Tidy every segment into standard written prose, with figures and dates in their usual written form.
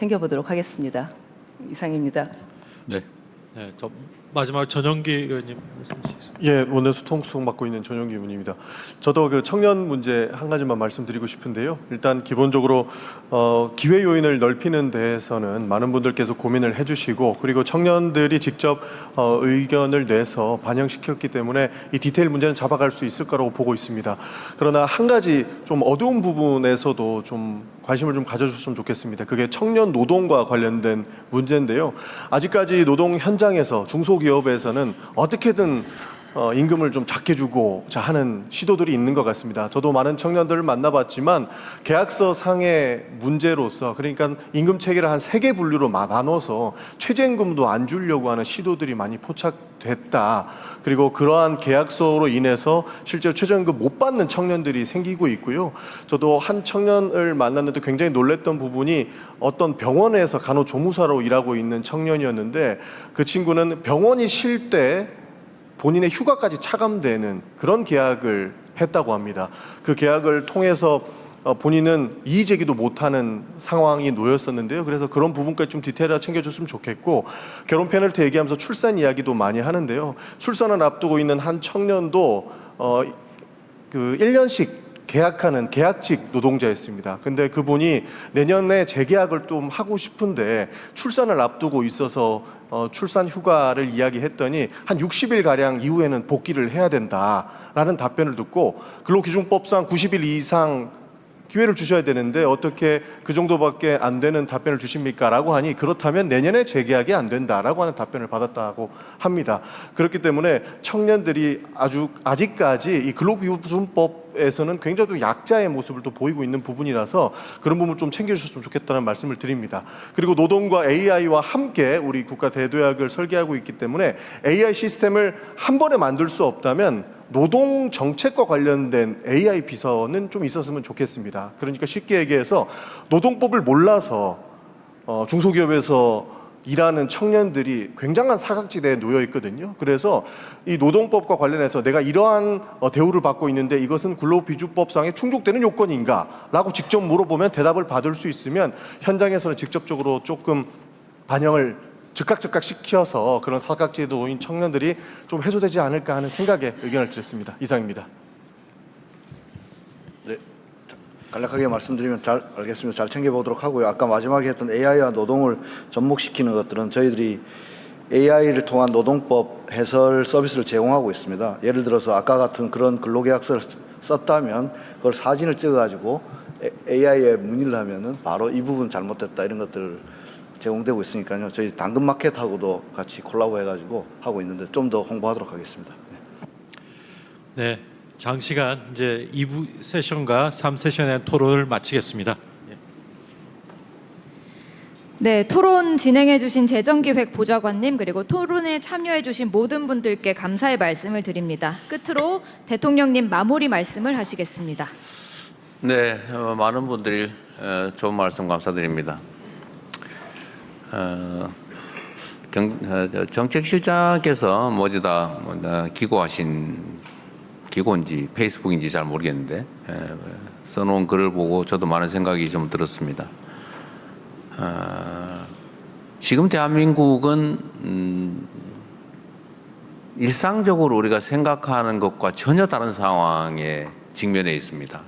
챙겨보도록 하겠습니다. 이상입니다. 네. 네, 마지막 전영기 의원님 말씀 주시겠습니다. 예, 원내소통 맡고 있는 전영기 의원입니다. 저도 그 청년 문제 한 가지만 말씀드리고 싶은데요. 일단 기본적으로 기회 요인을 넓히는 데에서는 많은 분들께서 고민을 해주시고, 그리고 청년들이 직접 의견을 내서 반영시켰기 때문에 이 디테일 문제는 잡아갈 수 있을 거라고 보고 있습니다. 그러나 한 가지 좀 어두운 부분에서도 좀 관심을 좀 가져주셨으면 좋겠습니다. 그게 청년 노동과 관련된 문제인데요. 아직까지 노동 현장에서 중소기업에서는 어떻게든 임금을 좀 작게 주고자 하는 시도들이 있는 것 같습니다. 저도 많은 청년들을 만나봤지만 계약서 상의 문제로서, 그러니까 임금 체계를 한 3개 분류로 나눠서 최저임금도 안 주려고 하는 시도들이 많이 포착됐다. 그리고 그러한 계약서로 인해서 실제로 최저임금 못 받는 청년들이 생기고 있고요. 저도 한 청년을 만났는데 굉장히 놀랬던 부분이 어떤 병원에서 간호조무사로 일하고 있는 청년이었는데, 그 친구는 병원이 쉴 때 본인의 휴가까지 차감되는 그런 계약을 했다고 합니다. 그 계약을 통해서 본인은 이의 제기도 못하는 상황이 놓였었는데요. 그래서 그런 부분까지 좀 디테일하게 챙겨줬으면 좋겠고, 결혼 페널티 얘기하면서 출산 이야기도 많이 하는데요. 출산을 앞두고 있는 한 청년도 그 1년씩 계약하는 계약직 노동자였습니다. 근데 그분이 내년에 재계약을 좀 하고 싶은데 출산을 앞두고 있어서 출산 휴가를 이야기했더니 한 60일 가량 이후에는 복귀를 해야 된다라는 답변을 듣고, 근로기준법상 90일 이상 기회를 주셔야 되는데 어떻게 그 정도밖에 안 되는 답변을 주십니까? 라고 하니, 그렇다면 내년에 재계약이 안 된다라고 하는 답변을 받았다고 합니다. 그렇기 때문에 청년들이 아직까지 이 근로기준법에서는 굉장히 좀 약자의 모습을 또 보이고 있는 부분이라서 그런 부분을 좀 챙겨주셨으면 좋겠다는 말씀을 드립니다. 그리고 노동과 AI와 함께 우리 국가 대도약을 설계하고 있기 때문에 AI 시스템을 한 번에 만들 수 없다면 노동 정책과 관련된 AI 비서는 좀 있었으면 좋겠습니다. 그러니까 쉽게 얘기해서 노동법을 몰라서 중소기업에서 일하는 청년들이 굉장한 사각지대에 놓여 있거든요. 그래서 이 노동법과 관련해서 내가 이러한 대우를 받고 있는데 이것은 근로기준법상에 충족되는 요건인가? 라고 직접 물어보면 대답을 받을 수 있으면 현장에서는 직접적으로 조금 반영을 즉각 시켜서 그런 사각지대에 놓인 청년들이 좀 해소되지 않을까 하는 생각에 의견을 드렸습니다. 이상입니다. 네, 간략하게 말씀드리면 잘 알겠습니다. 잘 챙겨보도록 하고요. 아까 마지막에 했던 AI와 노동을 접목시키는 것들은 저희들이 AI를 통한 노동법 해설 서비스를 제공하고 있습니다. 예를 들어서 아까 같은 그런 근로계약서를 썼다면 그걸 사진을 찍어가지고 AI에 문의를 하면은 바로 이 부분 잘못됐다 이런 것들을 제공되고 있으니까요. 저희 당근마켓하고도 같이 콜라보해가지고 하고 있는데 좀 더 홍보하도록 하겠습니다. 네, 장시간 이제 2부 세션과 3세션의 토론을 마치겠습니다. 네, 토론 진행해주신 재정기획보좌관님 그리고 토론에 참여해주신 모든 분들께 감사의 말씀을 드립니다. 끝으로 대통령님 마무리 말씀을 하시겠습니다. 네, 많은 분들이 좋은 말씀 감사드립니다. 정책실장께서 모두 기고하신 기고인지 페이스북인지 잘 모르겠는데 써놓은 글을 보고 저도 많은 생각이 좀 들었습니다. 지금 대한민국은 일상적으로 우리가 생각하는 것과 전혀 다른 상황에 직면해 있습니다.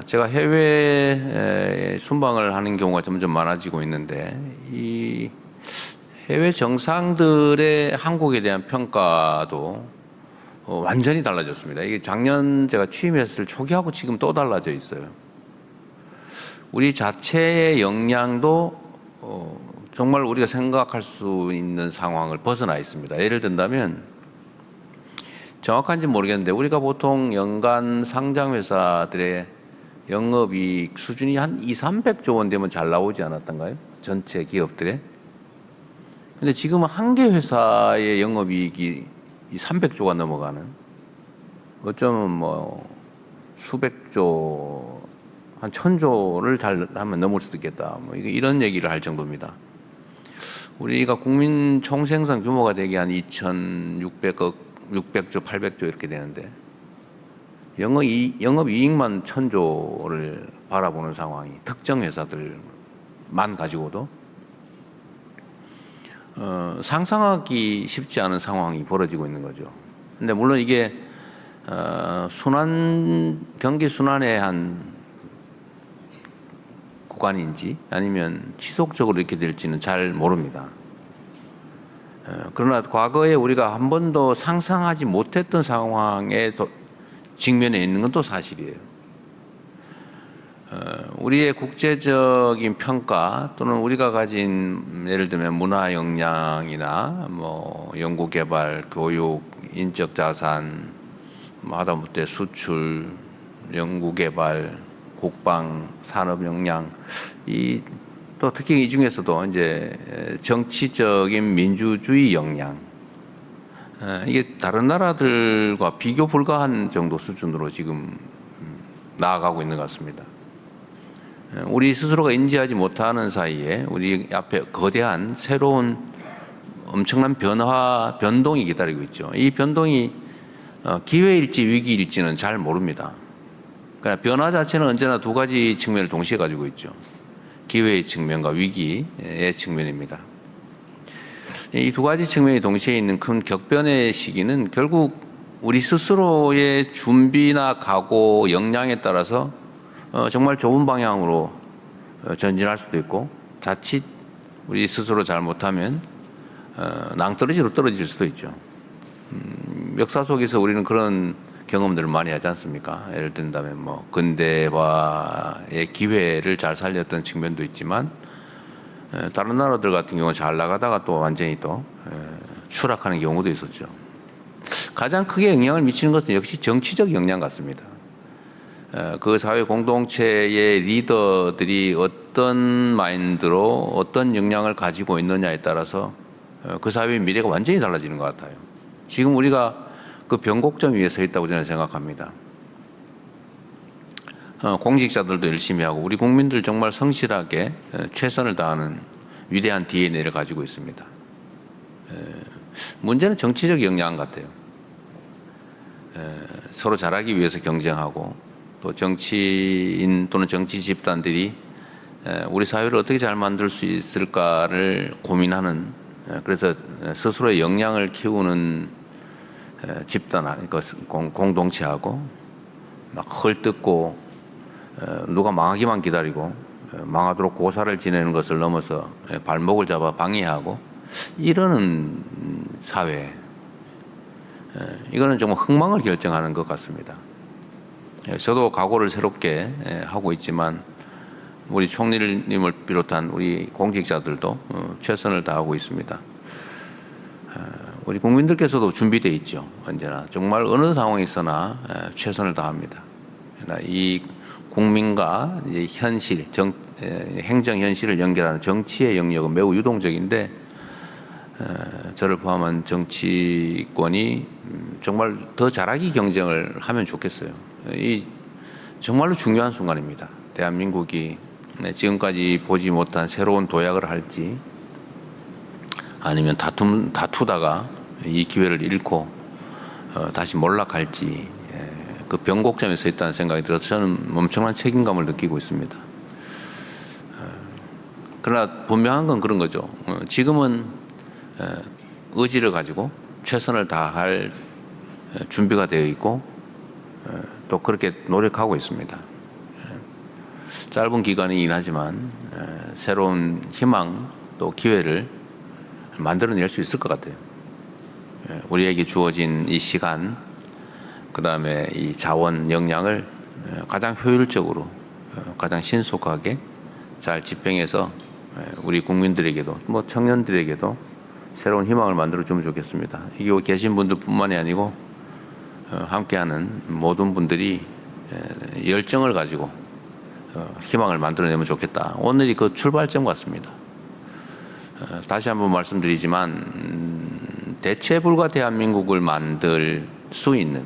제가 해외에 순방을 하는 경우가 점점 많아지고 있는데 이 해외 정상들의 한국에 대한 평가도 완전히 달라졌습니다. 이게 작년 제가 취임했을 초기하고 지금 또 달라져 있어요. 우리 자체의 역량도 정말 우리가 생각할 수 있는 상황을 벗어나 있습니다. 예를 든다면 정확한지 모르겠는데 우리가 보통 연간 상장회사들의 영업이익 수준이 한 200~300조 원 되면 잘 나오지 않았던가요? 전체 기업들의. 근데 지금은 한 개 회사의 영업이익이 300조가 넘어가는, 어쩌면 뭐 수백조, 한 1000조를 잘 하면 넘을 수도 있겠다. 뭐 이런 얘기를 할 정도입니다. 우리가 국민 총생산 규모가 되게 한 2,600억, 600조, 800조 이렇게 되는데 영업이익만 1,000조를 바라보는 상황이 특정 회사들만 가지고도 상상하기 쉽지 않은 상황이 벌어지고 있는 거죠. 근데 물론 이게 경기 순환의 한 구간인지 아니면 지속적으로 이렇게 될지는 잘 모릅니다. 그러나 과거에 우리가 한 번도 상상하지 못했던 상황에 직면해 있는 건 또 사실이에요. 우리의 국제적인 평가 또는 우리가 가진 예를 들면 문화 역량이나 뭐 연구개발, 교육, 인적 자산, 하다못해 수출, 연구개발, 국방, 산업 역량, 또 특히 이 중에서도 이제 정치적인 민주주의 역량, 이게 다른 나라들과 비교 불가한 정도 수준으로 지금 나아가고 있는 것 같습니다. 우리 스스로가 인지하지 못하는 사이에 우리 앞에 거대한 새로운 엄청난 변동이 기다리고 있죠. 이 변동이 기회일지 위기일지는 잘 모릅니다. 그러나 변화 자체는 언제나 두 가지 측면을 동시에 가지고 있죠. 기회의 측면과 위기의 측면입니다. 이 두 가지 측면이 동시에 있는 큰 격변의 시기는 결국 우리 스스로의 준비나 각오, 역량에 따라서 정말 좁은 방향으로 전진할 수도 있고 자칫 우리 스스로 잘못하면 낭떠러지로 떨어질 수도 있죠. 역사 속에서 우리는 그런 경험들을 많이 하지 않습니까? 예를 든다면 뭐 근대화의 기회를 잘 살렸던 측면도 있지만 다른 나라들 같은 경우는 잘 나가다가 또 완전히 또 추락하는 경우도 있었죠. 가장 크게 영향을 미치는 것은 역시 정치적 역량 같습니다. 그 사회 공동체의 리더들이 어떤 마인드로 어떤 역량을 가지고 있느냐에 따라서 그 사회의 미래가 완전히 달라지는 것 같아요. 지금 우리가 그 변곡점 위에 서 있다고 저는 생각합니다. 공직자들도 열심히 하고 우리 국민들 정말 성실하게 최선을 다하는 위대한 DNA를 가지고 있습니다. 문제는 정치적 역량 같아요. 서로 잘하기 위해서 경쟁하고 또 정치인 또는 정치 집단들이 우리 사회를 어떻게 잘 만들 수 있을까를 고민하는, 그래서 스스로의 역량을 키우는 집단, 공동체하고 막 헐뜯고 누가 망하기만 기다리고 망하도록 고사를 지내는 것을 넘어서 발목을 잡아 방해하고 이러는 사회, 이거는 정말 흥망을 결정하는 것 같습니다. 저도 각오를 새롭게 하고 있지만 우리 총리님을 비롯한 우리 공직자들도 최선을 다하고 있습니다. 우리 국민들께서도 준비되어 있죠. 언제나 정말 어느 상황에서나 최선을 다합니다. 이 국민과 이제 현실, 행정 현실을 연결하는 정치의 영역은 매우 유동적인데 저를 포함한 정치권이 정말 더 잘하기 경쟁을 하면 좋겠어요. 이 정말로 중요한 순간입니다. 대한민국이 지금까지 보지 못한 새로운 도약을 할지 아니면 다투다가 이 기회를 잃고 다시 몰락할지 그 변곡점에 서 있다는 생각이 들어서 저는 엄청난 책임감을 느끼고 있습니다. 그러나 분명한 건 그런 거죠. 지금은 의지를 가지고 최선을 다할 준비가 되어 있고 또 그렇게 노력하고 있습니다. 짧은 기간이긴 하지만 새로운 희망 또 기회를 만들어낼 수 있을 것 같아요. 우리에게 주어진 이 시간, 그 다음에 이 자원, 역량을 가장 효율적으로, 가장 신속하게 잘 집행해서 우리 국민들에게도, 뭐 청년들에게도 새로운 희망을 만들어주면 좋겠습니다. 여기 계신 분들뿐만이 아니고 함께하는 모든 분들이 열정을 가지고 희망을 만들어내면 좋겠다. 오늘이 그 출발점 같습니다. 다시 한번 말씀드리지만 대체 불가 대한민국을 만들 수 있는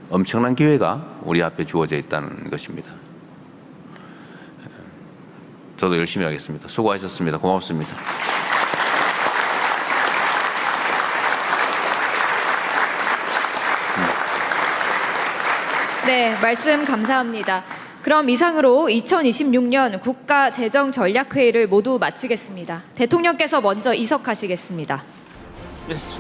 엄청난 기회가 우리 앞에 주어져 있다는 것입니다. 저도 열심히 하겠습니다. 수고하셨습니다. 고맙습니다. 네, 말씀 감사합니다. 그럼 이상으로 2026년 국가재정전략회의를 모두 마치겠습니다. 대통령께서 먼저 이석하시겠습니다.